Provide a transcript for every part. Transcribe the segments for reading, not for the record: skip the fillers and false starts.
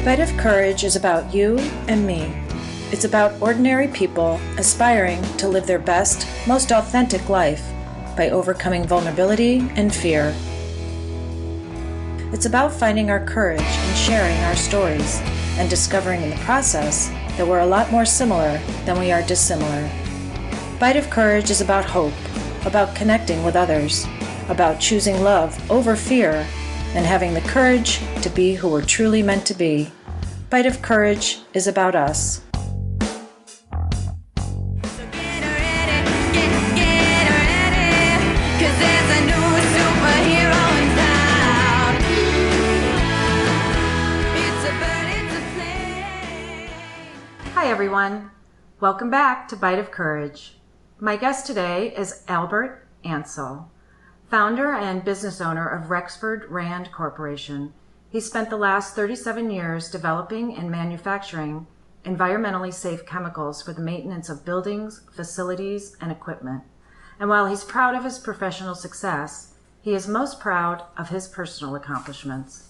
Bite of Courage is about you and me. It's about ordinary people aspiring to live their best, most authentic life by overcoming vulnerability and fear. It's about finding our courage and sharing our stories and discovering in the process that we're a lot more similar than we are dissimilar. Bite of Courage is about hope, about connecting with others, about choosing love over fear, and having the courage to be who we're truly meant to be. Bite of Courage is about us. Hi everyone, welcome back to Bite of Courage. My guest today is Albert Ancel, founder and business owner of Rexford Rand Corporation. He spent the last 37 years developing and manufacturing environmentally safe chemicals for the maintenance of buildings, facilities, and equipment. And while he's proud of his professional success, he is most proud of his personal accomplishments.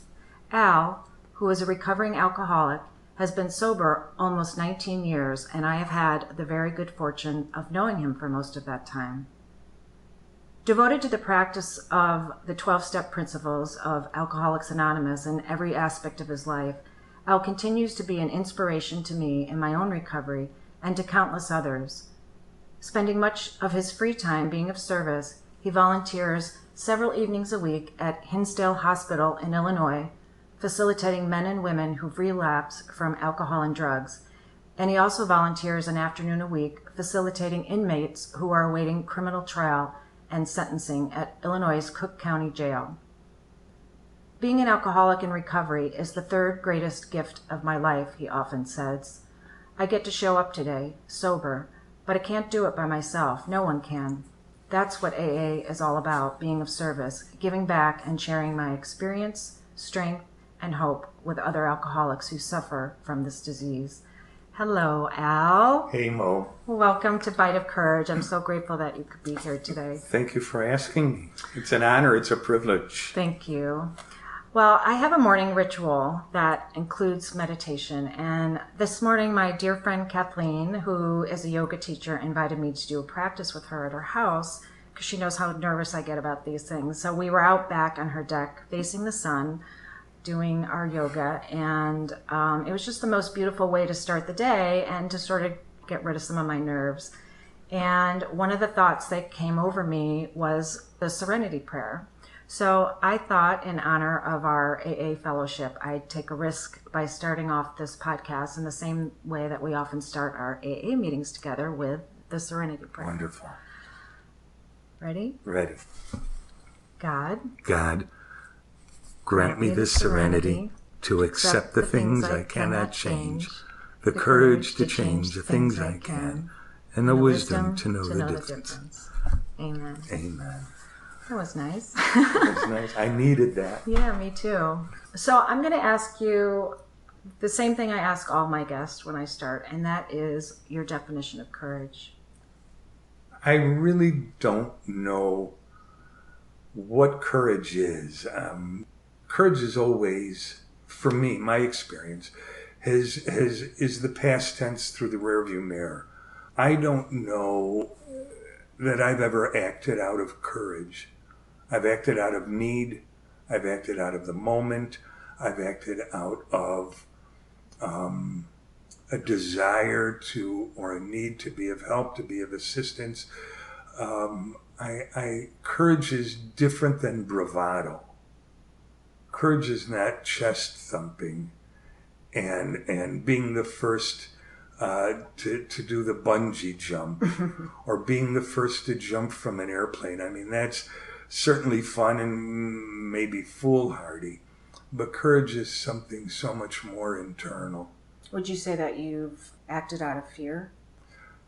Al, who is a recovering alcoholic, has been sober almost 19 years, and I have had the very good fortune of knowing him for most of that time. Devoted to the practice of the 12-step principles of Alcoholics Anonymous in every aspect of his life, Al continues to be an inspiration to me in my own recovery and to countless others. Spending much of his free time being of service, he volunteers several evenings a week at Hinsdale Hospital in Illinois, facilitating men and women who've relapsed from alcohol and drugs. And he also volunteers an afternoon a week facilitating inmates who are awaiting criminal trial and sentencing at Illinois' Cook County Jail. Being an alcoholic in recovery is the third greatest gift of my life, he often says. I get to show up today, sober, but I can't do it by myself. No one can. That's what AA is all about, being of service, giving back and sharing my experience, strength, and hope with other alcoholics who suffer from this disease. Hello, Al. Hey, Mo. Welcome to Bite of Courage. I'm so grateful that you could be here today. Thank you for asking me. It's an honor. It's a privilege. Thank you. Well, I have a morning ritual that includes meditation. And this morning, my dear friend Kathleen, who is a yoga teacher, invited me to do a practice with her at her house because she knows how nervous I get about these things. So we were out back on her deck facing the sun, doing our yoga, and it was just the most beautiful way to start the day and to sort of get rid of some of my nerves. And one of the thoughts that came over me was the Serenity Prayer. So I thought, in honor of our AA fellowship, I'd take a risk by starting off this podcast in the same way that we often start our AA meetings together, with the Serenity Prayer. Wonderful. Ready? Ready. God, grant me the serenity to accept the things I cannot change, the courage to change the things I can, and the wisdom to know the difference. Amen. Amen. That was nice. That was nice. I needed that. Yeah, me too. So I'm going to ask you the same thing I ask all my guests when I start, and that is your definition of courage. I really don't know what courage is. Courage is always, for me, my experience, is the past tense through the rearview mirror. I don't know that I've ever acted out of courage. I've acted out of need. I've acted out of the moment. I've acted out of a desire to, or a need to be of help, to be of assistance. Courage is different than bravado. Courage is not chest thumping and being the first to do the bungee jump or being the first to jump from an airplane. I mean, that's certainly fun and maybe foolhardy, but courage is something so much more internal. Would you say that you've acted out of fear?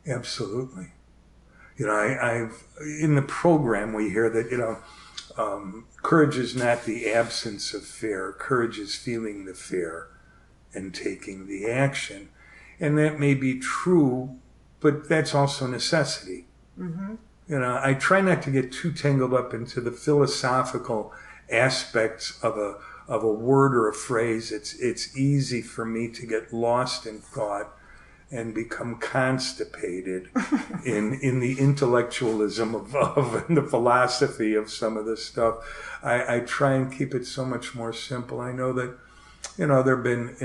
Absolutely. You know, I've in the program we hear that, courage is not the absence of fear. Courage is feeling the fear and taking the action. And that may be true, but that's also necessity. Mm-hmm. You know, I try not to get too tangled up into the philosophical aspects of of a word or a phrase, it's easy for me to get lost in thought and become constipated in the intellectualism of and the philosophy of some of this stuff. I try and keep it so much more simple. I know that, there have been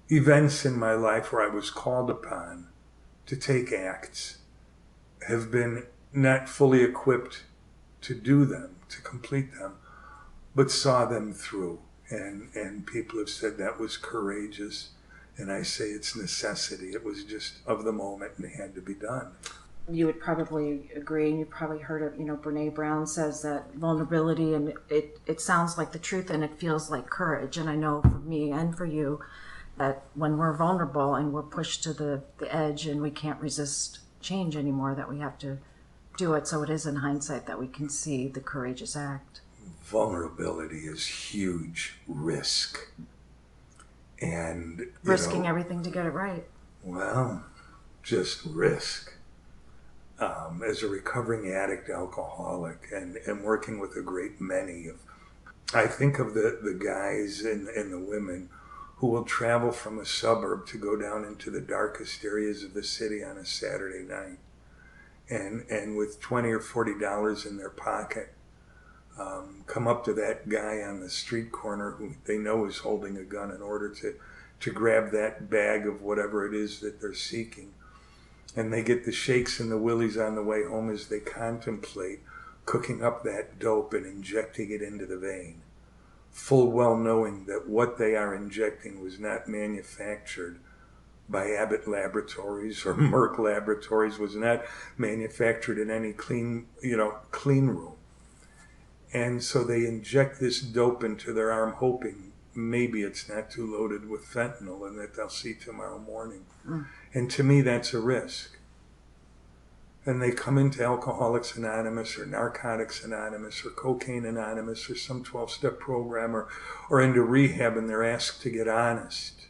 events in my life where I was called upon to take acts, have been not fully equipped to do them, to complete them, but saw them through. And people have said that was courageous. And I say it's necessity. It was just of the moment and it had to be done. You would probably agree, and you probably heard of, Brene Brown says that vulnerability, and it sounds like the truth and it feels like courage. And I know for me and for you that when we're vulnerable and we're pushed to the edge and we can't resist change anymore, that we have to do it. So it is in hindsight that we can see the courageous act. Vulnerability is huge risk. And risking everything to get it right. Well, just risk. As a recovering addict, alcoholic, and working with a great many I think of the guys and the women who will travel from a suburb to go down into the darkest areas of the city on a Saturday night, and with $20 or $40 in their pocket, come up to that guy on the street corner who they know is holding a gun in order to grab that bag of whatever it is that they're seeking. And they get the shakes and the willies on the way home as they contemplate cooking up that dope and injecting it into the vein, full well knowing that what they are injecting was not manufactured by Abbott Laboratories or Merck Laboratories, was not manufactured in any clean room. And so they inject this dope into their arm, hoping maybe it's not too loaded with fentanyl and that they'll see tomorrow morning. And to me, that's a risk. And they come into Alcoholics Anonymous or Narcotics Anonymous or Cocaine Anonymous or some 12-step program or into rehab, and they're asked to get honest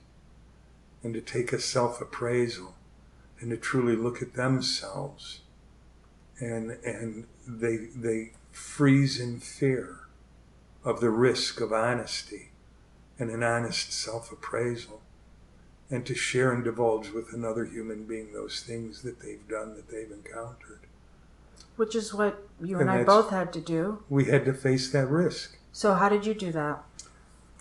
and to take a self-appraisal and to truly look at themselves. And they freeze in fear of the risk of honesty and an honest self-appraisal, and to share and divulge with another human being those things that they've done, that they've encountered. Which is what you and I both had to do. We had to face that risk. So how did you do that?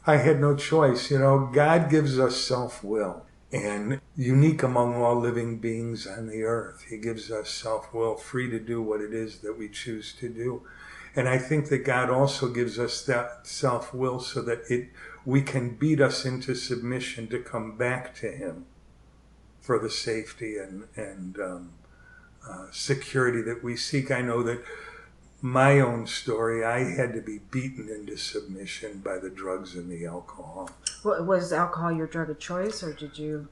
I had no choice. God gives us self-will, and unique among all living beings on the earth. He gives us self-will, free to do what it is that we choose to do. And I think that God also gives us that self-will so that we can beat us into submission to come back to Him for the safety and security that we seek. I know that my own story, I had to be beaten into submission by the drugs and the alcohol. Well, was alcohol your drug of choice, or did you?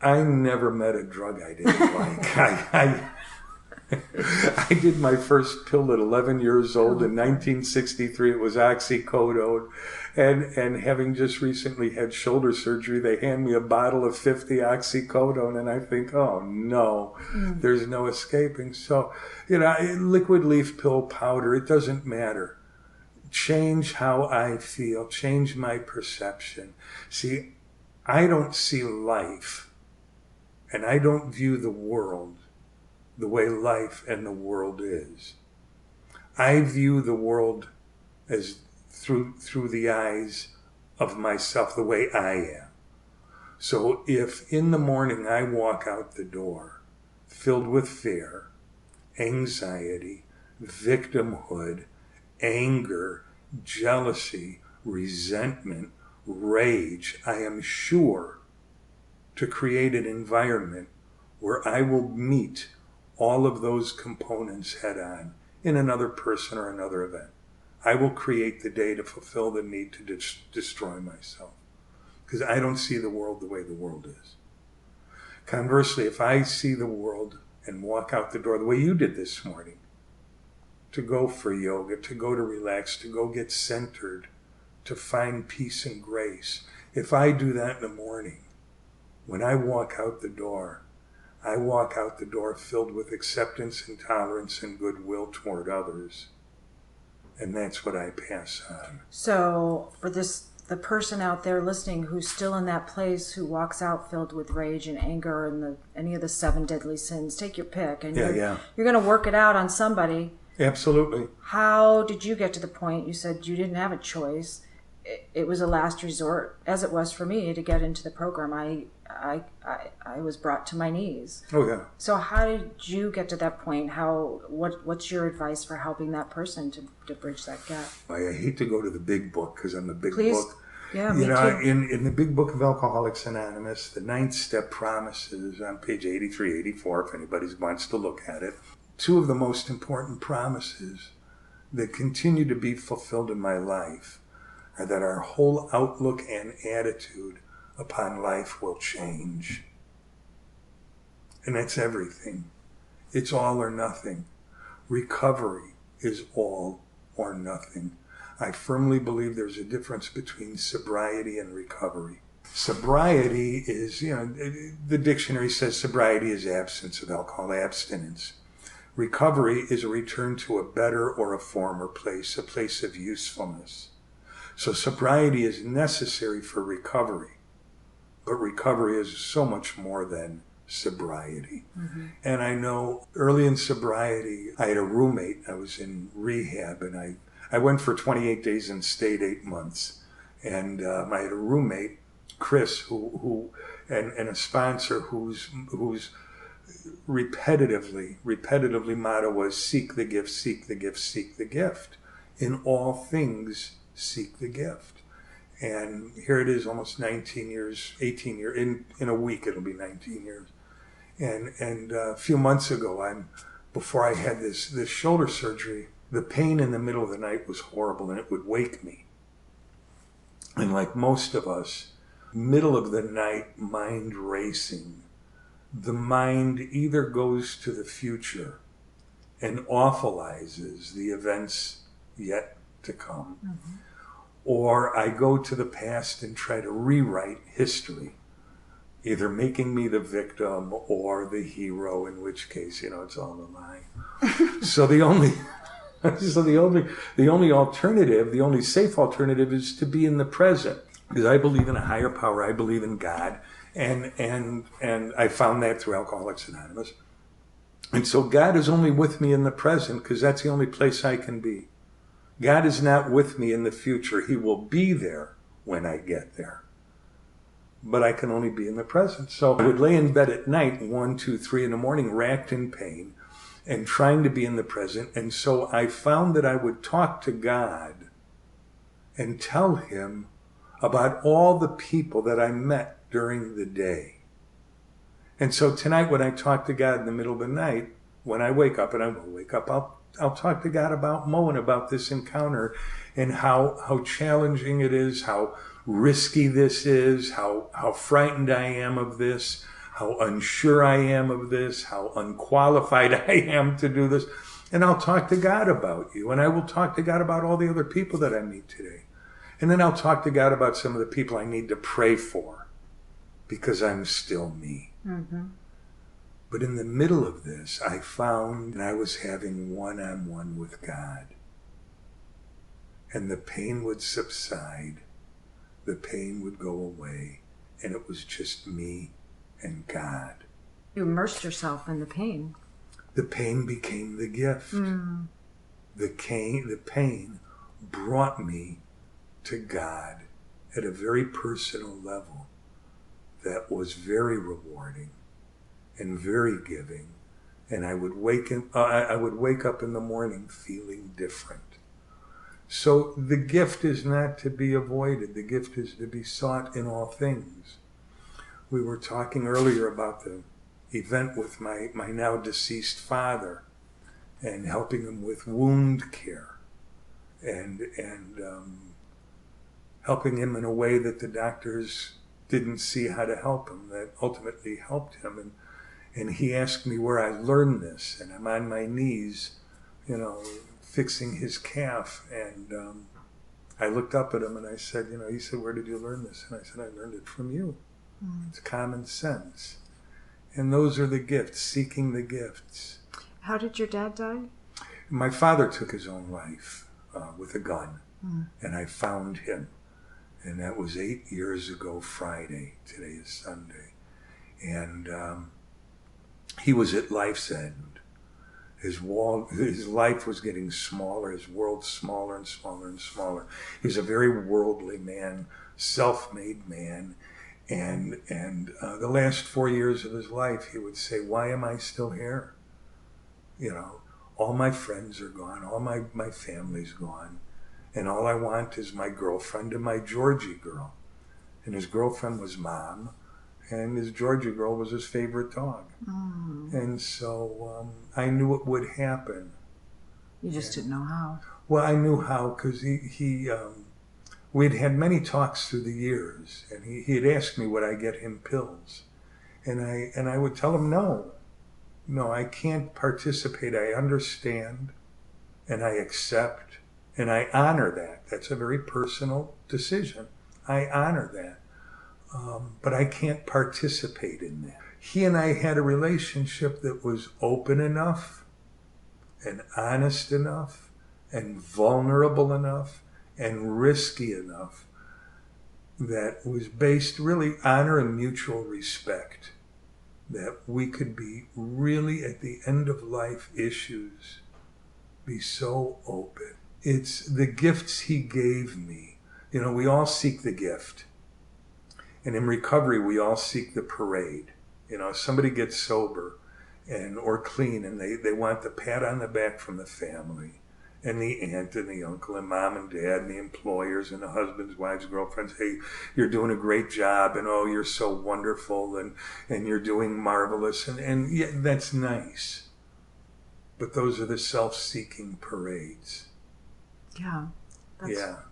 I never met a drug I didn't like. I did my first pill at 11 years old in 1963. It was oxycodone. And having just recently had shoulder surgery, they hand me a bottle of 50 oxycodone, and I think, oh no, there's no escaping. So, liquid leaf pill powder, it doesn't matter. Change how I feel, change my perception. See, I don't see life, and I don't view the world the way life and the world is. I view the world as through the eyes of myself, the way I am. So if in the morning I walk out the door filled with fear, anxiety, victimhood, anger, jealousy, resentment, rage, I am sure to create an environment where I will meet all of those components head on in another person or another event. I will create the day to fulfill the need to destroy myself, because I don't see the world the way the world is. Conversely, if I see the world and walk out the door the way you did this morning, to go for yoga, to go to relax, to go get centered, to find peace and grace, if I do that in the morning, when I walk out the door, I walk out the door filled with acceptance and tolerance and goodwill toward others. And that's what I pass on. So for the person out there listening who's still in that place, who walks out filled with rage and anger and any of the 7 deadly sins, take your pick, and you're going to work it out on somebody. Absolutely. How did you get to the point? You said you didn't have a choice. It was a last resort, as it was for me, to get into the program. I was brought to my knees. Oh, yeah. So how did you get to that point? What's your advice for helping that person to bridge that gap? I hate to go to the big book because I'm a big Please. book. Yeah, me too. In the big book of Alcoholics Anonymous, the 9th step promises on page 83, 84, if anybody wants to look at it. 2 of the most important promises that continue to be fulfilled in my life are that our whole outlook and attitude upon life will change. And that's everything. It's all or nothing. Recovery is all or nothing. I firmly believe there's a difference between sobriety and recovery. Sobriety is, the dictionary says sobriety is absence of alcohol, abstinence. Recovery is a return to a better or a former place, a place of usefulness. So sobriety is necessary for recovery, but recovery is so much more than sobriety. Mm-hmm. And I know early in sobriety, I had a roommate. I was in rehab, and I went for 28 days and stayed 8 months. And I had a roommate, Chris, who and a sponsor whose repetitively motto was seek the gift, seek the gift, seek the gift. In all things, seek the gift. And here it is, almost 18 years, in a week it'll be 19 years. And a few months ago, before I had this shoulder surgery, the pain in the middle of the night was horrible, and it would wake me. And like most of us, middle of the night, mind racing. The mind either goes to the future and awfulizes the events yet to come, mm-hmm. or I go to the past and try to rewrite history, either making me the victim or the hero, in which case, it's all a lie. So the only alternative, the only safe alternative is to be in the present. Because I believe in a higher power, I believe in God, and I found that through Alcoholics Anonymous. And so God is only with me in the present because that's the only place I can be. God is not with me in the future. He will be there when I get there. But I can only be in the present. So I would lay in bed at night, 1, 2, 3 in the morning, racked in pain, and trying to be in the present. And so I found that I would talk to God and tell him about all the people that I met during the day. And so tonight when I talk to God in the middle of the night, when I wake up, and I will wake up, I'll talk to God about Mo and about this encounter and how challenging it is, how risky this is, how frightened I am of this, how unsure I am of this, how unqualified I am to do this. And I'll talk to God about you. And I will talk to God about all the other people that I meet today. And then I'll talk to God about some of the people I need to pray for because I'm still me. Mm-hmm. But in the middle of this, I found that I was having one-on-one with God. And the pain would subside. The pain would go away. And it was just me and God. You immersed yourself in the pain. The pain became the gift. Mm. The pain brought me to God at a very personal level that was very rewarding and very giving. And I would wake up in the morning feeling different. So the gift is not to be avoided. The gift is to be sought in all things. We were talking earlier about the event with my now deceased father and helping him with wound care and helping him in a way that the doctors didn't see how to help him, that ultimately helped him. And he asked me where I learned this, and I'm on my knees, fixing his calf. And I looked up at him and I said, he said, "Where did you learn this?" And I said, "I learned it from you." Mm. It's common sense. And those are the gifts, seeking the gifts. How did your dad die? My father took his own life. with a gun, and I found him. And that was 8 years ago Friday. Today is Sunday. And he was at life's end. His life was getting smaller, his world smaller and smaller and smaller. He was a very worldly man, self-made man. And the last 4 years of his life, he would say, why am I still here? You know, all my friends are gone, all my family's gone. And all I want is my girlfriend and my Georgie girl. And his girlfriend was Mom, and his Georgie girl was his favorite dog. And so I knew it would happen. You just didn't know how. Well, I knew how because we'd had many talks through the years, and he had asked me would I get him pills. And I would tell him no, I can't participate. I understand, and I accept. And I honor that. That's a very personal decision. I honor that. But I can't participate in that. He and I had a relationship that was open enough and honest enough and vulnerable enough and risky enough that was based really honor and mutual respect. That we could be really at the end of life issues, be so open. It's the gifts he gave me. You know, we all seek the gift. And in recovery, we all seek the parade. You know, somebody gets sober or clean, and they want the pat on the back from the family and the aunt and the uncle and mom and dad and the employers and the husbands, wives, girlfriends. Hey, you're doing a great job, and oh, you're so wonderful, and you're doing marvelous. And yeah, that's nice. But those are the self-seeking parades. Yeah,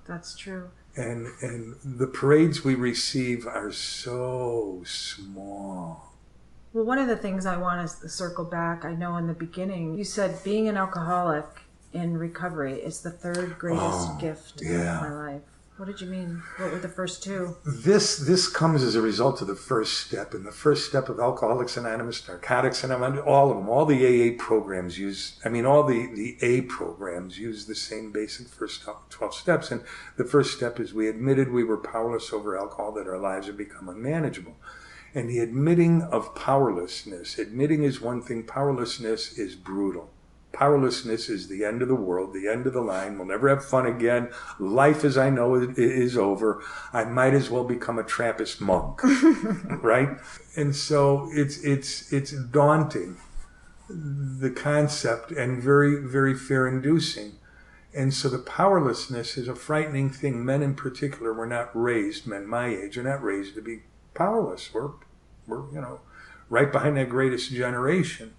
that's true. And the parades we receive are so small. Well, one of the things I want to circle back, I know in the beginning, you said being an alcoholic in recovery is the third greatest gift of my life. What did you mean? What were the first two? This comes as a result of the first step. And the first step of Alcoholics Anonymous, Narcotics Anonymous, all of them, all the AA programs all the A programs use the same basic first 12 steps. And the first step is we admitted we were powerless over alcohol, that our lives had become unmanageable. And the admitting of powerlessness, admitting is one thing, powerlessness is brutal. Powerlessness is the end of the world, the end of the line. We'll never have fun again. Life as I know it is over. I might as well become a Trappist monk, right? And so it's daunting, the concept, and very, very fear-inducing. And so the powerlessness is a frightening thing. Men in particular were not raised, men my age are not raised to be powerless. We're right behind that greatest generation.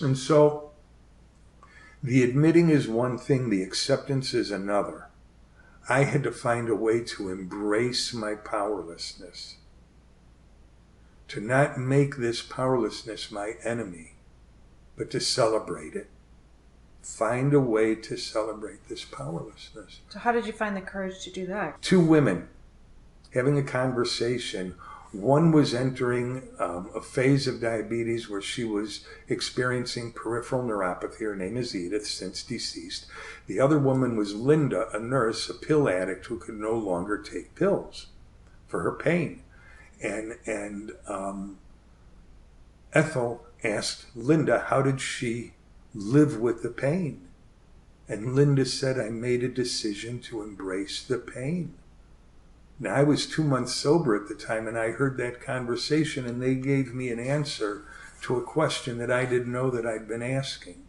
And so the admitting is one thing, the acceptance is another. I had to find a way to embrace my powerlessness, to not make this powerlessness my enemy, but to celebrate it. Find a way to celebrate this powerlessness. So how did you find the courage to do that? 2 women having a conversation. One was entering a phase of diabetes where she was experiencing peripheral neuropathy. Her name is Edith, since deceased. The other woman was Linda, a nurse, a pill addict who could no longer take pills for her pain. And Ethel asked Linda, how did she live with the pain? And Linda said, I made a decision to embrace the pain. Now, I was 2 months sober at the time, and I heard that conversation, and they gave me an answer to a question that I didn't know that I'd been asking.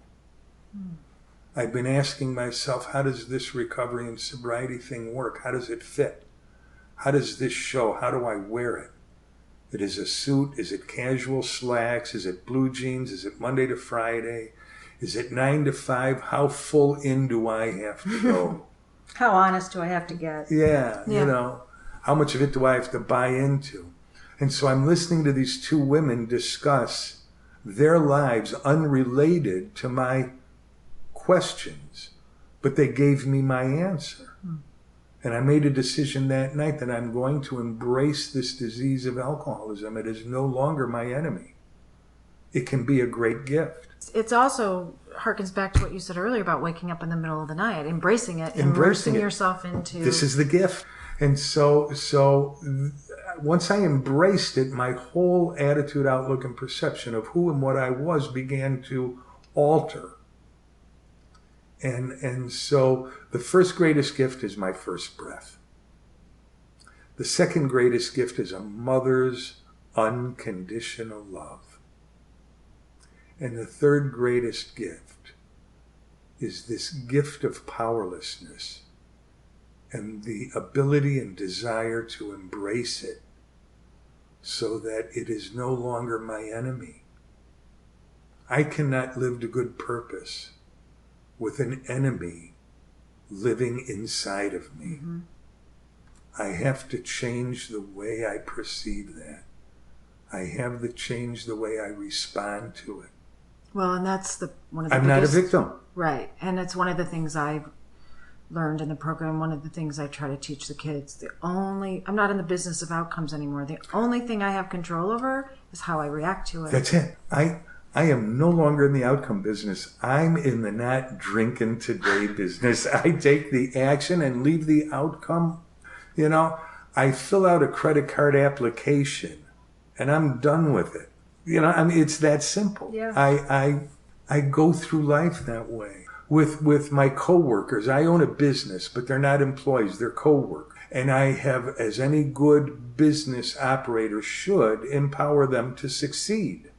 I'd been asking myself, how does this recovery and sobriety thing work? How does it fit? How does this show? How do I wear it? It is a suit? Is it casual slacks? Is it blue jeans? Is it Monday to Friday? Is it 9 to 5? How full in do I have to go? How honest do I have to get? Yeah. You know. How much of it do I have to buy into? And so I'm listening to these 2 women discuss their lives unrelated to my questions, but they gave me my answer. And I made a decision that night that I'm going to embrace this disease of alcoholism. It is no longer my enemy. it can be a great gift. It's also harkens back to what you said earlier about waking up in the middle of the night, embracing it, Embracing immersing it. yourself into... This is the gift. And so once I embraced it, my whole attitude, outlook, and perception of who and what I was began to alter. And so the first greatest gift is my first breath. The second greatest gift is a mother's unconditional love. And the third greatest gift is this gift of powerlessness and the ability and desire to embrace it so that it is no longer my enemy. I cannot live to good purpose with an enemy living inside of me. Mm-hmm. I have to change the way I perceive that. I have to change the way I respond to it. Well, and that's one of the I'm biggest... not a victim. Right. And it's one of the things I've learned in the program, one of the things I try to teach the kids. I'm not in the business of outcomes anymore. The only thing I have control over is how I react to it. That's it. I am no longer in the outcome business. I'm in the not drinking today business. I take the action and leave the outcome. You know, I fill out a credit card application and I'm done with it. You know, I mean, it's that simple. Yeah. I go through life that way. With my coworkers, I own a business, but they're not employees, they're coworkers. And I have, as any good business operator should, empower them to succeed.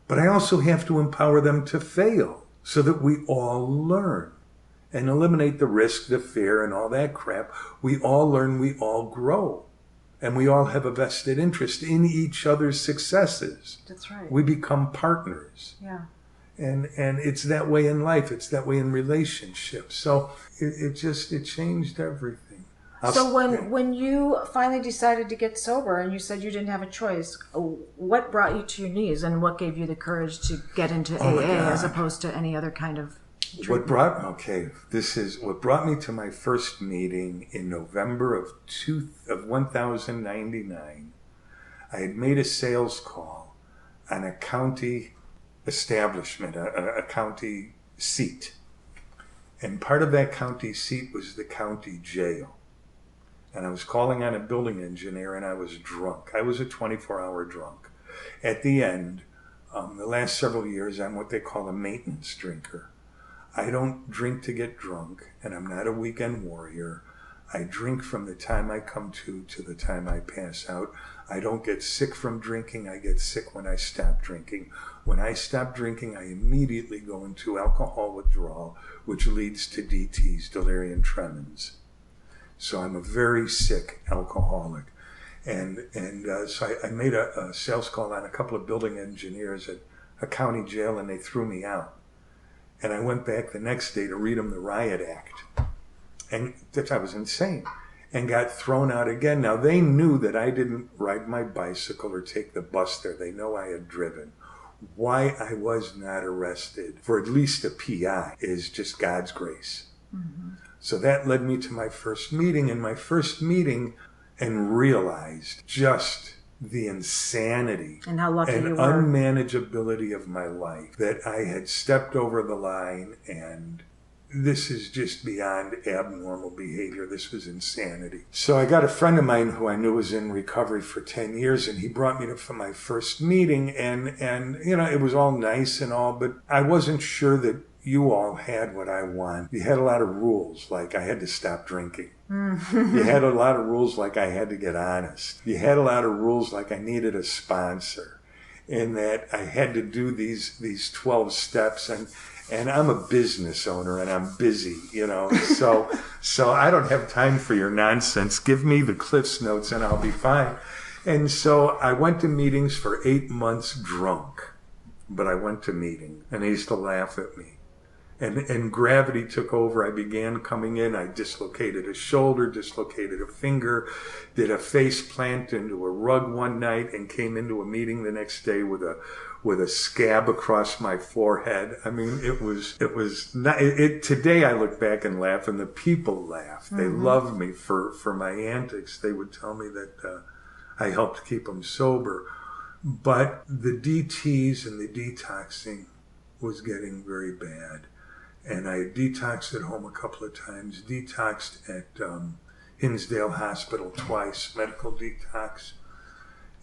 But I also have to empower them to fail so that we all learn and eliminate the risk, the fear, and all that crap. We all learn, we all grow. And we all have a vested interest in each other's successes. That's right. We become partners. Yeah. And it's that way in life. It's that way in relationships. So it changed everything. So when you finally decided to get sober and you said you didn't have a choice, what brought you to your knees and what gave you the courage to get into AA as opposed to any other kind of treatment? What brought me to my first meeting in November of 1099. I had made a sales call on a county establishment, a county seat. And part of that county seat was the county jail. And I was calling on a building engineer and I was drunk. I was a 24-hour drunk. At the end, the last several years, I'm what they call a maintenance drinker. I don't drink to get drunk, and I'm not a weekend warrior. I drink from the time I come to the time I pass out. I don't get sick from drinking. I get sick when I stop drinking. When I stop drinking, I immediately go into alcohol withdrawal, which leads to DTs, delirium tremens. So I'm a very sick alcoholic. And so I made a sales call on a couple of building engineers at a county jail, and they threw me out. And I went back the next day to read them the Riot Act. And I was insane. And got thrown out again. Now, they knew that I didn't ride my bicycle or take the bus there. They know I had driven. Why I was not arrested for at least a PI is just God's grace. Mm-hmm. So that led me to my first meeting. And and realized just the insanity and how lucky and you were. Unmanageability of my life, that I had stepped over the line, and this is just beyond abnormal behavior. This was insanity. So I got a friend of mine who I knew was in recovery for 10 years, and he brought me to my first meeting, and you know, it was all nice and all, but I wasn't sure that you all had what I want. You had a lot of rules, like I had to stop drinking. You had a lot of rules like I had to get honest. You had a lot of rules like I needed a sponsor, and that I had to do these 12 steps, and I'm a business owner and I'm busy, you know, so I don't have time for your nonsense. Give me the Cliff's Notes and I'll be fine. And so I went to meetings for 8 months drunk, but I went to meetings, and they used to laugh at me. And gravity took over. I began coming in. I dislocated a shoulder, dislocated a finger, did a face plant into a rug one night, and came into a meeting the next day with a scab across my forehead. I mean, it was not. Today I look back and laugh, and the people laugh. They loved me for my antics. They would tell me that I helped keep them sober. But the DTs and the detoxing was getting very bad. And I detoxed at home a couple of times, detoxed at Hinsdale Hospital twice, medical detox.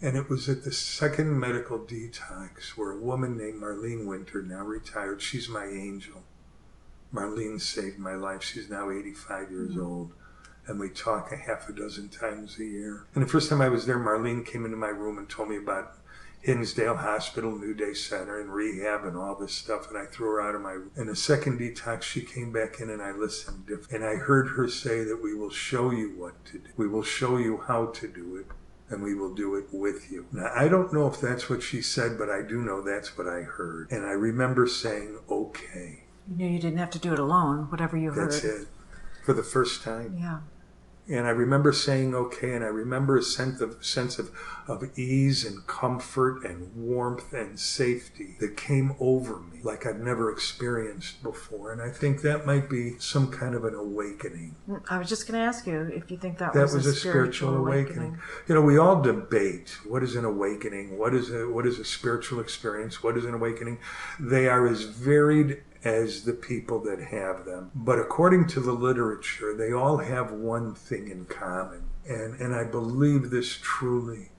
And it was at the second medical detox where a woman named Marlene Winter, now retired, she's my angel. Marlene saved my life. She's now 85 years old. And we talk a half a dozen times a year. And the first time I was there, Marlene came into my room and told me about Hinsdale Hospital, New Day Center, and rehab and all this stuff. And I threw her out of my room. In the second detox, she came back in and I listened. And I heard her say that we will show you what to do. We will show you how to do it. And we will do it with you. Now, I don't know if that's what she said, but I do know that's what I heard. And I remember saying, okay. You knew you didn't have to do it alone, whatever you heard. That's it. For the first time. Yeah. And I remember saying okay, and I remember a sense of ease and comfort and warmth and safety that came over me like I've never experienced before. And I think that might be some kind of an awakening. I was just going to ask you if you think that was a spiritual awakening. You know, we all debate what is an awakening, what is a spiritual experience, what is an awakening. They are as varied as the people that have them. But according to the literature, they all have one thing in common. And I believe this truly,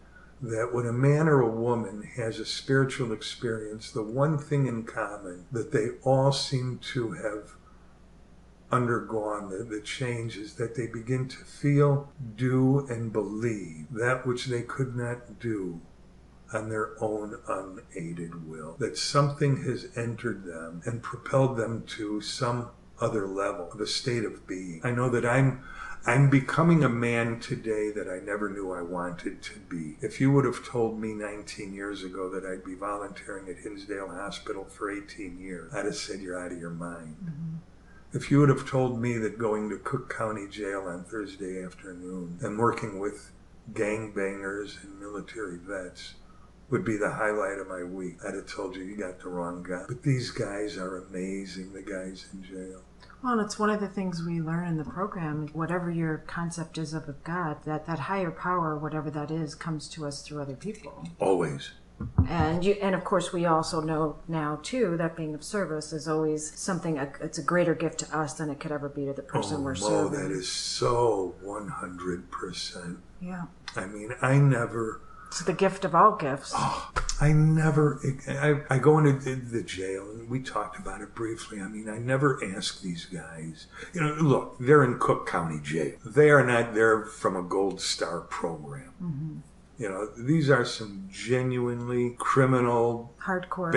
that when a man or a woman has a spiritual experience, the one thing in common that they all seem to have undergone, the change, is that they begin to feel, do, and believe that which they could not do on their own unaided will, that something has entered them and propelled them to some other level of a state of being. I know that I'm becoming a man today that I never knew I wanted to be. If you would have told me 19 years ago that I'd be volunteering at Hinsdale Hospital for 18 years, I'd have said you're out of your mind. Mm-hmm. If you would have told me that going to Cook County Jail on Thursday afternoon and working with gangbangers and military vets would be the highlight of my week, I'd have told you got the wrong guy. But these guys are amazing, the guys in jail. Well, and it's one of the things we learn in the program. Whatever your concept is of a God, that higher power, whatever that is, comes to us through other people. Always. And of course, we also know now, too, that being of service is always something, it's a greater gift to us than it could ever be to the person we're serving. Oh, that is so 100%. Yeah. I mean, I never... It's the gift of all gifts. Oh, I go into the jail, and we talked about it briefly. I mean, I never ask these guys, look, they're in Cook County Jail. They are not there from a Gold Star program. Mm-hmm. These are some genuinely criminal, hardcore,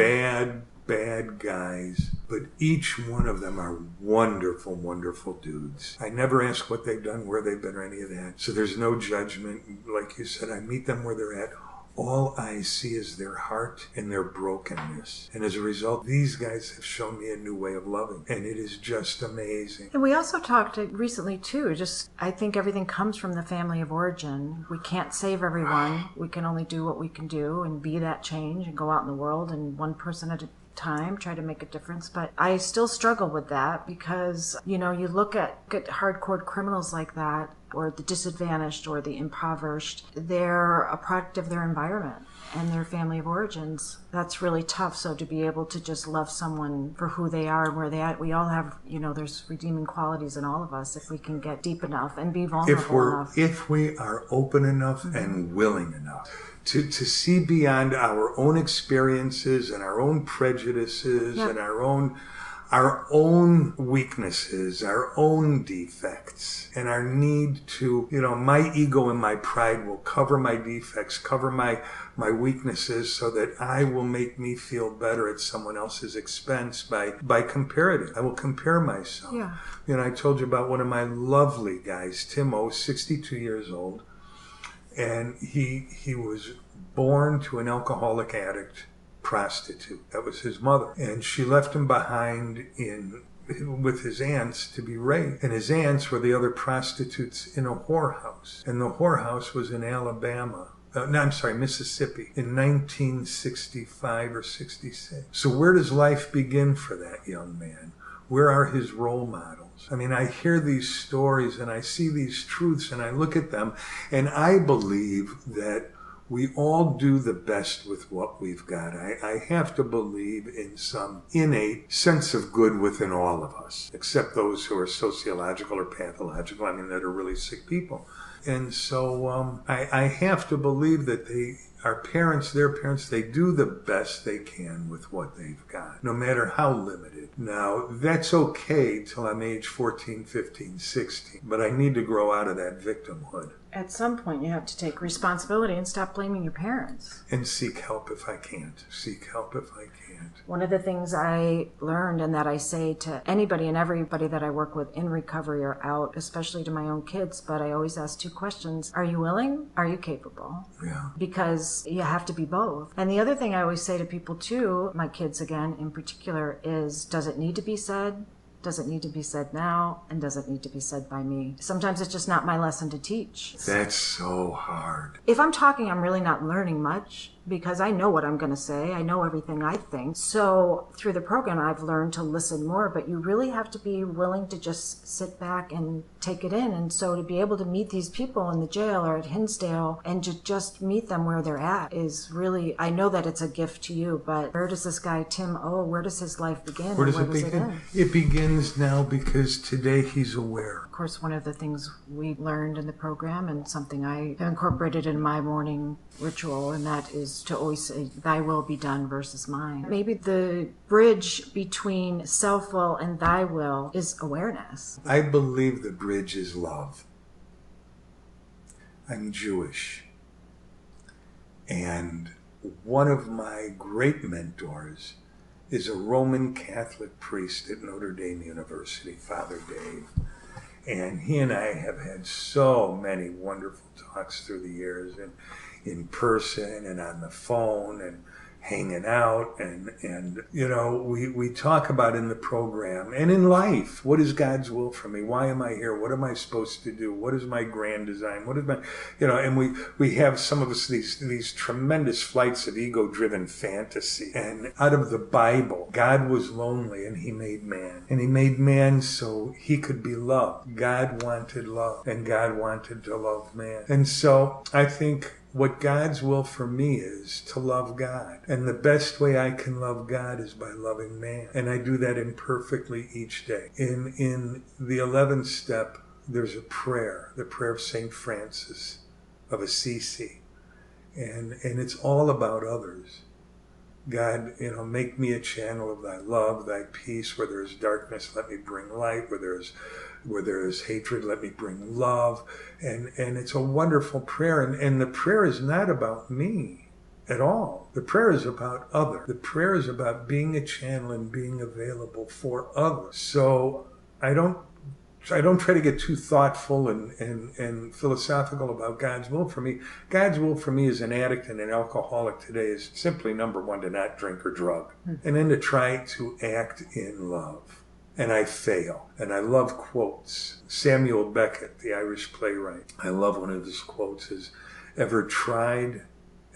bad guys, but each one of them are wonderful, wonderful dudes. I never ask what they've done, where they've been, or any of that. So there's no judgment. Like you said, I meet them where they're at. All I see is their heart and their brokenness. And as a result, these guys have shown me a new way of loving. And it is just amazing. And we also talked recently, too, I think everything comes from the family of origin. We can't save everyone. We can only do what we can do and be that change and go out in the world and one person at a time try to make a difference. But I still struggle with that because, you look at hardcore criminals like that, or the disadvantaged or the impoverished, they're a product of their environment and their family of origins. That's really tough. So to be able to just love someone for who they are and where they are, we all have, there's redeeming qualities in all of us if we can get deep enough and be vulnerable enough. If we are open enough and willing enough to see beyond our own experiences and our own prejudices and our own weaknesses, our own defects, and our need to, my ego and my pride will cover my defects, cover my weaknesses so that I will make me feel better at someone else's expense by comparative. I will compare myself. Yeah. I told you about one of my lovely guys, Tim O, 62 years old, and he was born to an alcoholic addict prostitute. That was his mother. And she left him behind with his aunts to be raised. And his aunts were the other prostitutes in a whorehouse. And the whorehouse was in Mississippi in 1965 or 66. So where does life begin for that young man? Where are his role models? I mean, I hear these stories and I see these truths and I look at them and I believe that we all do the best with what we've got. I have to believe in some innate sense of good within all of us, except those who are sociological or pathological, that are really sick people. And so I have to believe that our parents, their parents, they do the best they can with what they've got, no matter how limited. Now, that's okay till I'm age 14, 15, 16, but I need to grow out of that victimhood. At some point, you have to take responsibility and stop blaming your parents. And seek help if I can't. Seek help if I can't. One of the things I learned, and that I say to anybody and everybody that I work with in recovery or out, especially to my own kids, but I always ask two questions. Are you willing? Are you capable? Yeah. Because you have to be both. And the other thing I always say to people too, my kids again in particular, is does it need to be said? Does it need to be said now? And does it need to be said by me? Sometimes it's just not my lesson to teach. That's so hard. If I'm talking, I'm really not learning much because I know what I'm going to say. I know everything I think. So through the program, I've learned to listen more, but you really have to be willing to just sit back and take it in. And so to be able to meet these people in the jail or at Hinsdale and to just meet them where they're at is really, I know that it's a gift to you, but where does this guy, Tim, where does his life begin? Where does it begin? It begins now because today he's aware. Of course, one of the things we learned in the program and something I have incorporated in my morning ritual, and that is to always say, thy will be done versus mine. Maybe the bridge between self-will and thy will is awareness. I believe the bridge is love. I'm Jewish. And one of my great mentors is a Roman Catholic priest at Notre Dame University, Father Dave. And he and I have had so many wonderful talks through the years, and in person and on the phone and hanging out, and we talk about in the program and in life, what is God's will for me? Why am I here? What am I supposed to do? What is my grand design? What is my, and we have some of us these tremendous flights of ego-driven fantasy. And out of the Bible, God was lonely and he made man. And he made man so he could be loved. God wanted love, and God wanted to love man. And so I think what God's will for me is to love God. And the best way I can love God is by loving man. And I do that imperfectly each day. In the 11th step, there's a prayer, the prayer of St. Francis of Assisi. And it's all about others. God, make me a channel of thy love, thy peace. Where there is darkness, let me bring light. Where there is hatred, let me bring love. And it's a wonderful prayer. And the prayer is not about me at all. The prayer is about others. The prayer is about being a channel and being available for others. So I don't try to get too thoughtful and philosophical about God's will for me. God's will for me as an addict and an alcoholic today is simply, number one, to not drink or drug. And then to try to act in love. And I fail. And I love quotes. Samuel Beckett, the Irish playwright, I love one of his quotes is, ever tried,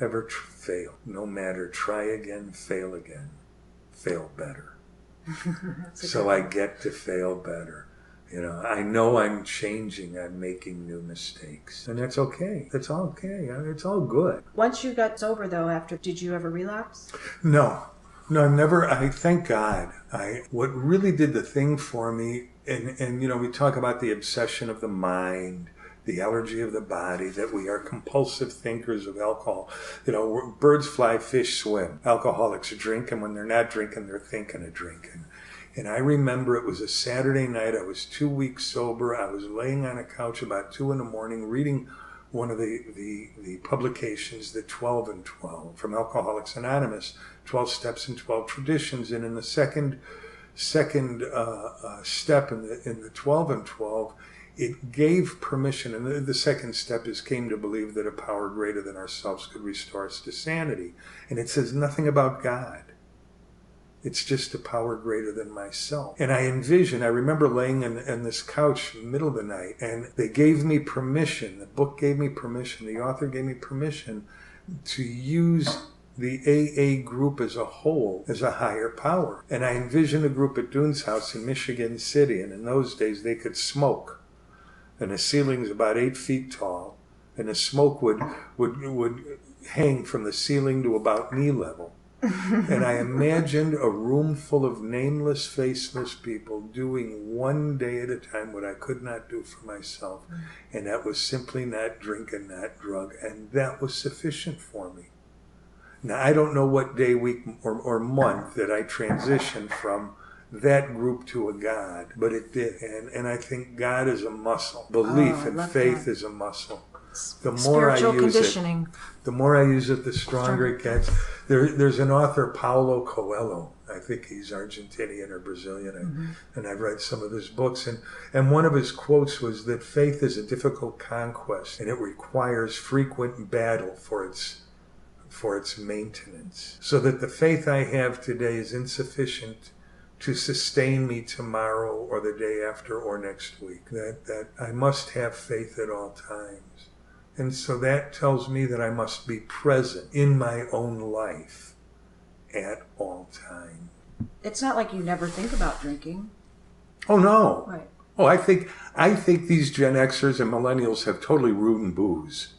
ever failed. No matter, try again, fail better. So I get to fail better. I know I'm changing, I'm making new mistakes. And that's okay. That's all okay. It's all good. Once you got sober, though, did you ever relapse? No, never. I thank God. What really did the thing for me, and we talk about the obsession of the mind, the allergy of the body, that we are compulsive thinkers of alcohol. Birds fly, fish swim. Alcoholics drink, and when they're not drinking, they're thinking of drinking. And I remember it was a Saturday night. I was 2 weeks sober. I was laying on a couch about 2 a.m. reading one of the publications, the 12 and 12 from Alcoholics Anonymous, 12 Steps and 12 Traditions. And in the second step in the 12 and 12, it gave permission. And the second step is came to believe that a power greater than ourselves could restore us to sanity. And it says nothing about God. It's just a power greater than myself. And I remember laying in this couch in the middle of the night, and they gave me permission, the book gave me permission, the author gave me permission to use the AA group as a whole as a higher power. And I envisioned a group at Dune's house in Michigan City, and in those days they could smoke. And the ceiling's about 8 feet tall, and the smoke would hang from the ceiling to about knee level. And I imagined a room full of nameless, faceless people doing one day at a time what I could not do for myself. And that was simply not drink and not drug. And that was sufficient for me. Now, I don't know what day, week, or month that I transitioned from that group to a God, but it did. And I think God is a muscle. Belief and faith is a muscle. The more Spiritual I use conditioning. the more I use it, the stronger it gets. There's an author, Paulo Coelho. I think he's Argentinian or Brazilian, and I've read some of his books. And one of his quotes was that faith is a difficult conquest, and it requires frequent battle for its maintenance. So that the faith I have today is insufficient to sustain me tomorrow or the day after or next week. That I must have faith at all times. And so that tells me that I must be present in my own life at all times. It's not like you never think about drinking. Oh, no. Right. Oh, I think these Gen Xers and millennials have totally ruined booze.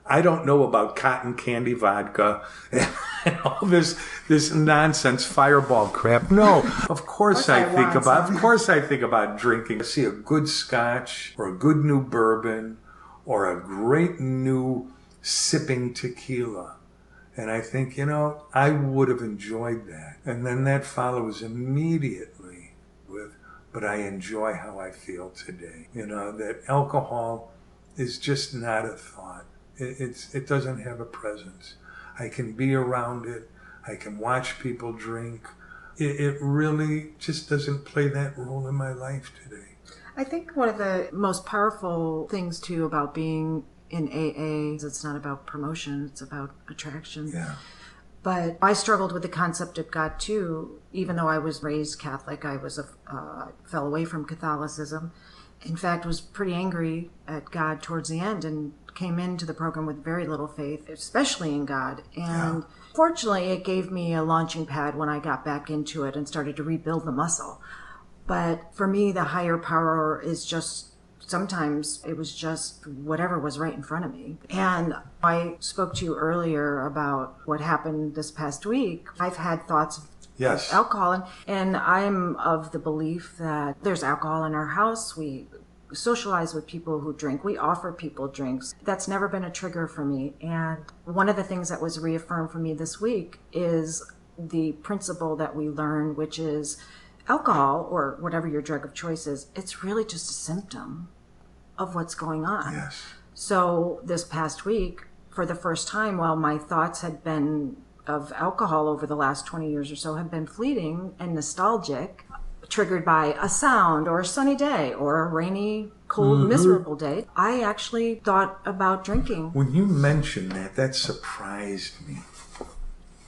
I don't know about cotton candy vodka and all this nonsense fireball crap. No, of course I think about drinking. I see a good scotch or a good new bourbon or a great new sipping tequila. And I think, I would have enjoyed that. And then that follows immediately with, but I enjoy how I feel today. That alcohol is just not a thought. It doesn't have a presence. I can be around it. I can watch people drink. It really just doesn't play that role in my life today. I think one of the most powerful things, too, about being in AA is it's not about promotion, it's about attraction. Yeah. But I struggled with the concept of God, too. Even though I was raised Catholic, I fell away from Catholicism. In fact, was pretty angry at God towards the end and came into the program with very little faith, especially in God. And fortunately, it gave me a launching pad when I got back into it and started to rebuild the muscle. But for me, the higher power is just, sometimes it was just whatever was right in front of me. And I spoke to you earlier about what happened this past week. I've had thoughts of alcohol, and I'm of the belief that there's alcohol in our house. We socialize with people who drink. We offer people drinks. That's never been a trigger for me. And one of the things that was reaffirmed for me this week is the principle that we learn, which is alcohol, or whatever your drug of choice is, it's really just a symptom of what's going on. Yes. So this past week, for the first time, while my thoughts had been of alcohol over the last 20 years or so have been fleeting and nostalgic, triggered by a sound or a sunny day or a rainy, cold, miserable day, I actually thought about drinking. When you mentioned that surprised me.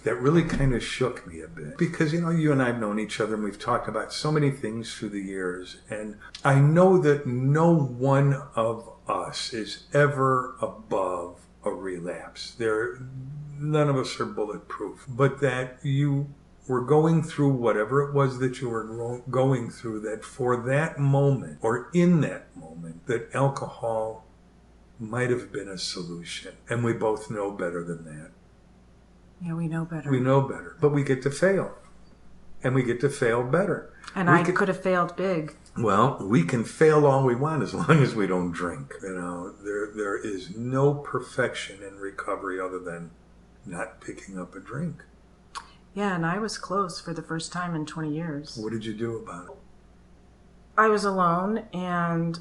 That really kind of shook me a bit. Because, you and I have known each other and we've talked about so many things through the years. And I know that no one of us is ever above a relapse. None of us are bulletproof. But that you were going through whatever it was that you were going through, that for that moment, or in that moment, that alcohol might have been a solution. And we both know better than that. Yeah, we know better. We know better. But we get to fail. And we get to fail better. And I could have failed big. Well, we can fail all we want as long as we don't drink. There is no perfection in recovery other than not picking up a drink. Yeah, and I was close for the first time in 20 years. What did you do about it? I was alone and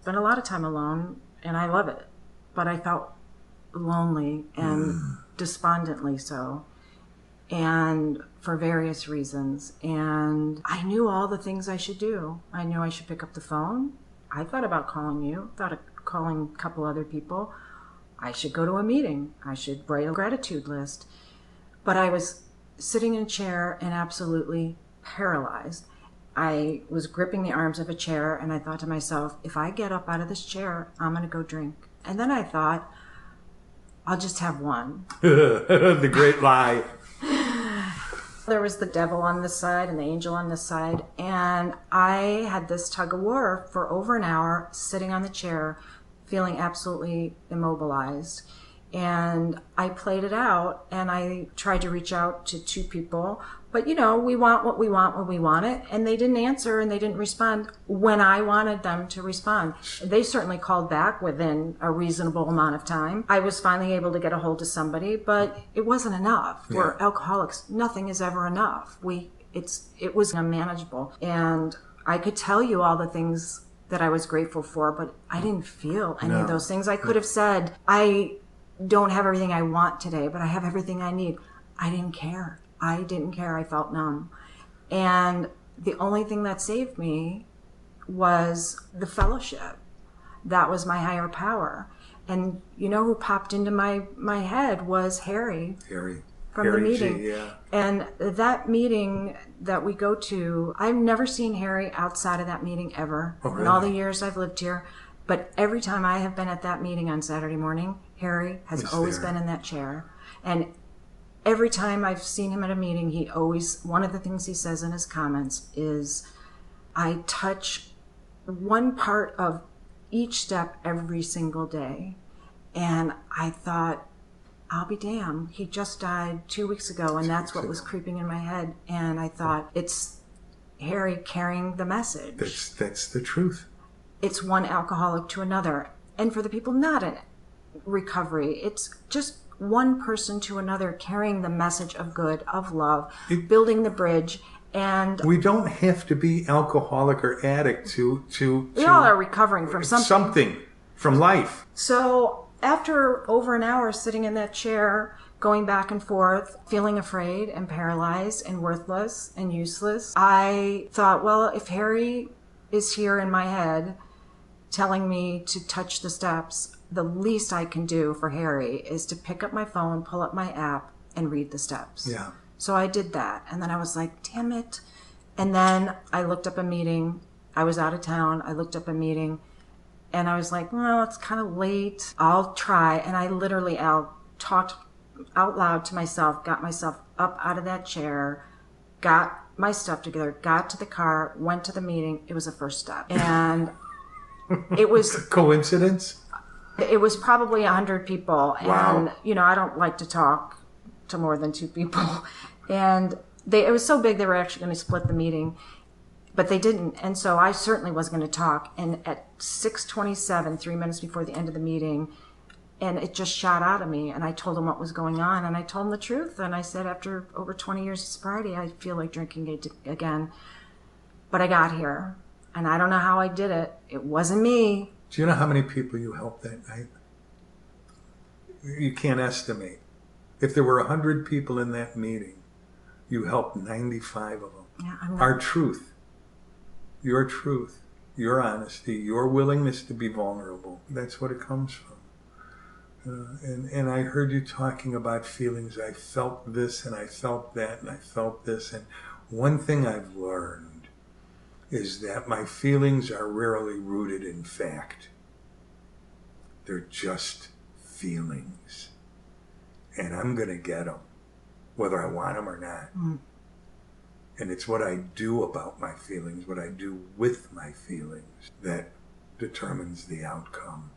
spent a lot of time alone, and I love it. But I felt lonely and despondently so, and for various reasons. And I knew all the things I should do. I knew I should pick up the phone. I thought about calling you, thought of calling a couple other people. I should go to a meeting. I should write a gratitude list. But I was sitting in a chair and absolutely paralyzed. I was gripping the arms of a chair, and I thought to myself, if I get up out of this chair, I'm going to go drink. And then I thought, I'll just have one. The great lie. There was the devil on this side and the angel on this side, and I had this tug of war for over an hour, sitting on the chair, feeling absolutely immobilized. And I played it out, and I tried to reach out to 2 people. But, we want what we want when we want it. And they didn't answer, and they didn't respond when I wanted them to respond. They certainly called back within a reasonable amount of time. I was finally able to get a hold of somebody, but it wasn't enough. Yeah. We're alcoholics. Nothing is ever enough. It was unmanageable. And I could tell you all the things that I was grateful for, but I didn't feel any of those things. I could have said, I don't have everything I want today, but I have everything I need. I didn't care. I felt numb. And the only thing that saved me was the fellowship. That was my higher power. And who popped into my head was Harry. From the meeting. G, yeah. And that meeting that we go to, I've never seen Harry outside of that meeting ever. Oh, really? In all the years I've lived here. But every time I have been at that meeting on Saturday morning, Harry has always been in that chair. And every time I've seen him at a meeting, one of the things he says in his comments is, I touch one part of each step every single day. And I thought, I'll be damned. He just died 2 weeks ago, and that's what was creeping in my head. And I thought, it's Harry carrying the message. That's the truth. It's one alcoholic to another. And for the people not in recovery, it's just one person to another carrying the message of good, of love, building the bridge. And we don't have to be alcoholic or addict to we all are recovering from something. Something from life. So after over an hour sitting in that chair, going back and forth, feeling afraid and paralyzed and worthless and useless, I thought, well, if Harry is here in my head telling me to touch the steps, the least I can do for Harry is to pick up my phone, pull up my app, and read the steps. Yeah. So I did that. And then I was like, damn it. And then I looked up a meeting. I was out of town. I looked up a meeting. And I was like, well, it's kind of late. I'll try. And I literally talked out loud to myself, got myself up out of that chair, got my stuff together, got to the car, went to the meeting. It was the first step. And it was... Coincidence? It was probably 100 people. Wow. And, I don't like to talk to more than 2 people. And it was so big they were actually going to split the meeting. But they didn't. And so I certainly was going to talk. And at 6:27, 3 minutes before the end of the meeting, and it just shot out of me. And I told them what was going on. And I told them the truth. And I said, after over 20 years of sobriety, I feel like drinking again. But I got here. And I don't know how I did it. It wasn't me. Do you know how many people you helped that night? You can't estimate. If there were 100 people in that meeting, you helped 95 of them. Yeah, Our truth, your truth, your honesty, your willingness to be vulnerable, that's what it comes from. And I heard you talking about feelings. I felt this and I felt that and I felt this. And one thing I've learned is that my feelings are rarely rooted in fact. They're just feelings. And I'm going to get them, whether I want them or not. Mm. And it's what I do about my feelings, what I do with my feelings, that determines the outcome.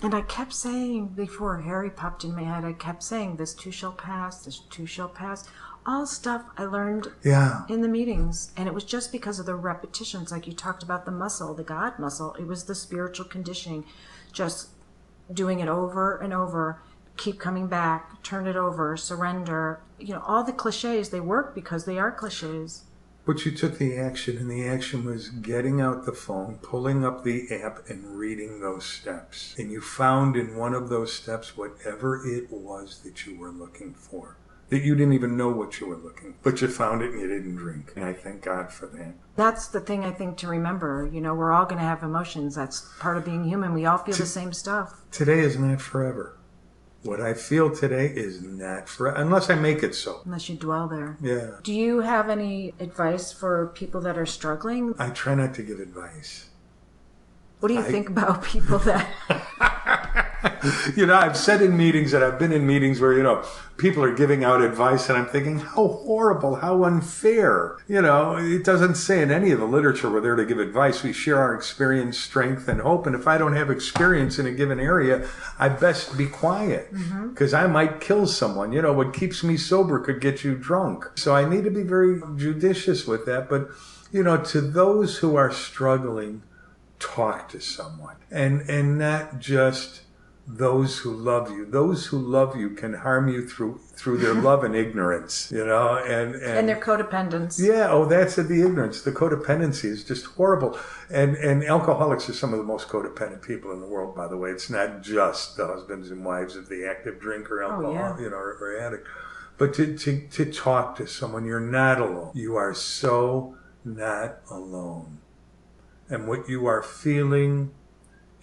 And I kept saying, before Harry popped in my head, I kept saying, this too shall pass, this too shall pass. All stuff I learned in the meetings. And it was just because of the repetitions, like you talked about the muscle, the God muscle. It was the spiritual conditioning, just doing it over and over, keep coming back, turn it over, surrender. All the cliches, they work because they are cliches. But you took the action, and the action was getting out the phone, pulling up the app, and reading those steps. And you found in one of those steps whatever it was that you were looking for. That you didn't even know what you were looking for. But you found it and you didn't drink. And I thank God for that. That's the thing I think to remember. We're all going to have emotions. That's part of being human. We all feel the same stuff. Today is not forever. What I feel today is not forever, unless I make it so. Unless you dwell there. Yeah. Do you have any advice for people that are struggling? I try not to give advice. What do you think about people that... I've said in meetings, and I've been in meetings where, people are giving out advice, and I'm thinking, how horrible, how unfair. It doesn't say in any of the literature we're there to give advice. We share our experience, strength, and hope. And if I don't have experience in a given area, I best be quiet, because I might kill someone. What keeps me sober could get you drunk. So I need to be very judicious with that. But, to those who are struggling, talk to someone, and not just those who love you. Those who love you can harm you through their love and ignorance, and their codependence. Yeah, that's it, the ignorance. The codependency is just horrible. And alcoholics are some of the most codependent people in the world, by the way. It's not just the husbands and wives of the active drinker, alcohol, or addict. But to talk to someone, you're not alone. You are so not alone. And what you are feeling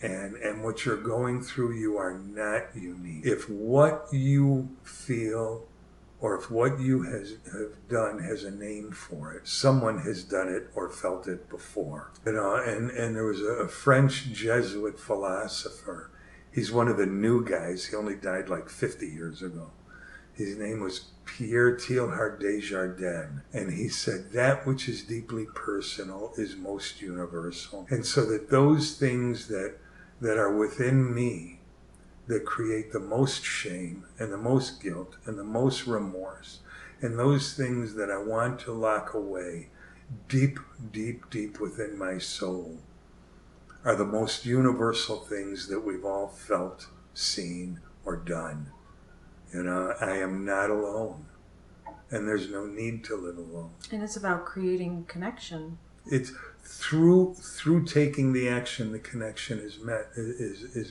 and what you're going through, you are not unique. If what you feel or if what you have done has a name for it, someone has done it or felt it before. And there was a French Jesuit philosopher. He's one of the new guys. He only died like 50 years ago. His name was Pierre Teilhard Desjardins, and he said, that which is deeply personal is most universal. And so that those things that are within me that create the most shame and the most guilt and the most remorse, and those things that I want to lock away deep, deep, deep within my soul, are the most universal things that we've all felt, seen, or done. I am not alone, and there's no need to live alone. And it's about creating connection. It's through taking the action, the connection is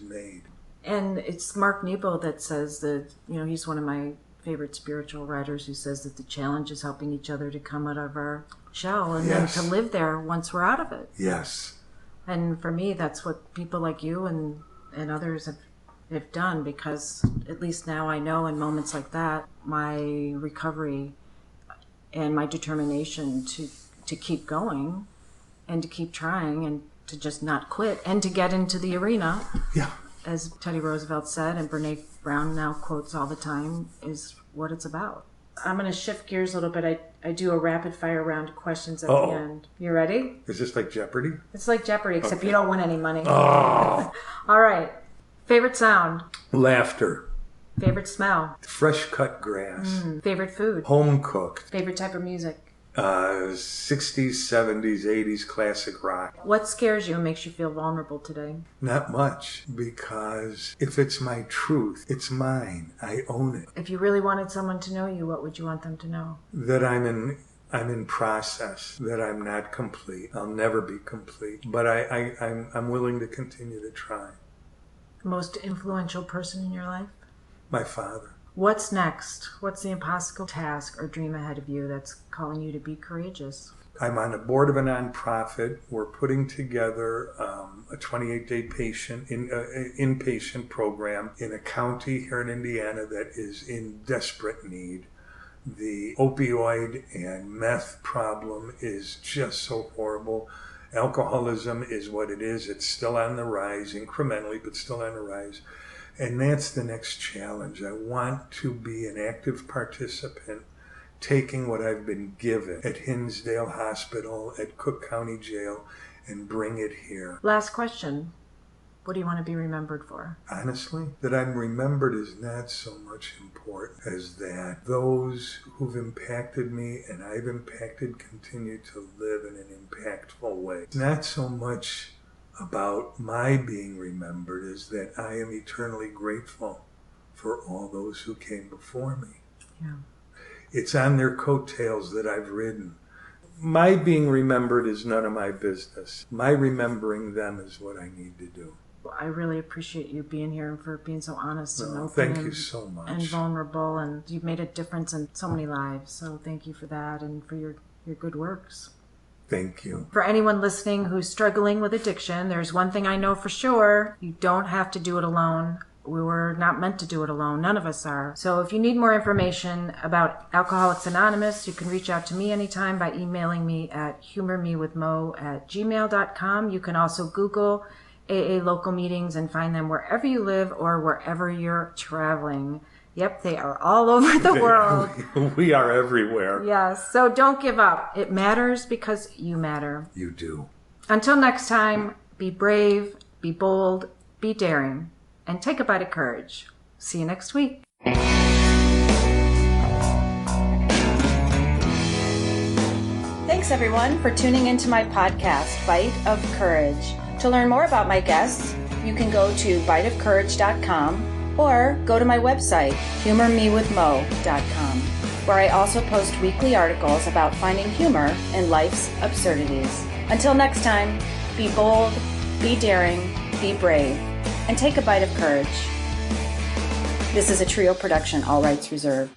made. And it's Mark Nebo that says that, he's one of my favorite spiritual writers, who says that the challenge is helping each other to come out of our shell and then to live there once we're out of it. Yes. And for me, that's what people like you and others have done, because at least now I know in moments like that, my recovery and my determination to keep going and to keep trying and to just not quit and to get into the arena, as Teddy Roosevelt said and Brene Brown now quotes all the time, is what it's about. I'm going to shift gears a little bit. I do a rapid fire round of questions at the end. You ready? Is this like Jeopardy? It's like Jeopardy, except you don't win any money. Oh. All right. Favorite sound? Laughter. Favorite smell? Fresh cut grass. Favorite food? Home cooked. Favorite type of music? 60s, 70s, 80s classic rock. What scares you and makes you feel vulnerable today? Not much, because if it's my truth, it's mine. I own it. If you really wanted someone to know you, what would you want them to know? That I'm in process, that I'm not complete. I'll never be complete, but I'm willing to continue to try. Most influential person in your life? My father. What's next? What's the impossible task or dream ahead of you that's calling you to be courageous? I'm on the board of a nonprofit. We're putting together a 28-day inpatient program in a county here in Indiana that is in desperate need. The opioid and meth problem is just so horrible. Alcoholism is what it is. It's still on the rise, incrementally, but still on the rise. And that's the next challenge. I want to be an active participant, taking what I've been given at Hinsdale Hospital, at Cook County Jail, and bring it here. Last question. What do you want to be remembered for? Honestly, that I'm remembered is not so much important as that those who've impacted me and I've impacted continue to live in an impactful way. It's not so much about my being remembered as that I am eternally grateful for all those who came before me. Yeah. It's on their coattails that I've ridden. My being remembered is none of my business. My remembering them is what I need to do. I really appreciate you being here and for being so honest and open. Thank you so much. And vulnerable, and you've made a difference in so many lives. So thank you for that and for your good works. Thank you. For anyone listening who's struggling with addiction, there's one thing I know for sure. You don't have to do it alone. We were not meant to do it alone. None of us are. So if you need more information about Alcoholics Anonymous, you can reach out to me anytime by emailing me at humormewithmo@gmail.com. You can also Google AA local meetings and find them wherever you live or wherever you're traveling. Yep, they are all over the world. We are everywhere. Yes, so don't give up. It matters because you matter. You do. Until next time, be brave, be bold, be daring, and take a bite of courage. See you next week. Thanks, everyone, for tuning into my podcast, Bite of Courage. To learn more about my guests, you can go to biteofcourage.com or go to my website, humormewithmo.com, where I also post weekly articles about finding humor in life's absurdities. Until next time, be bold, be daring, be brave, and take a bite of courage. This is a Trio production, all rights reserved.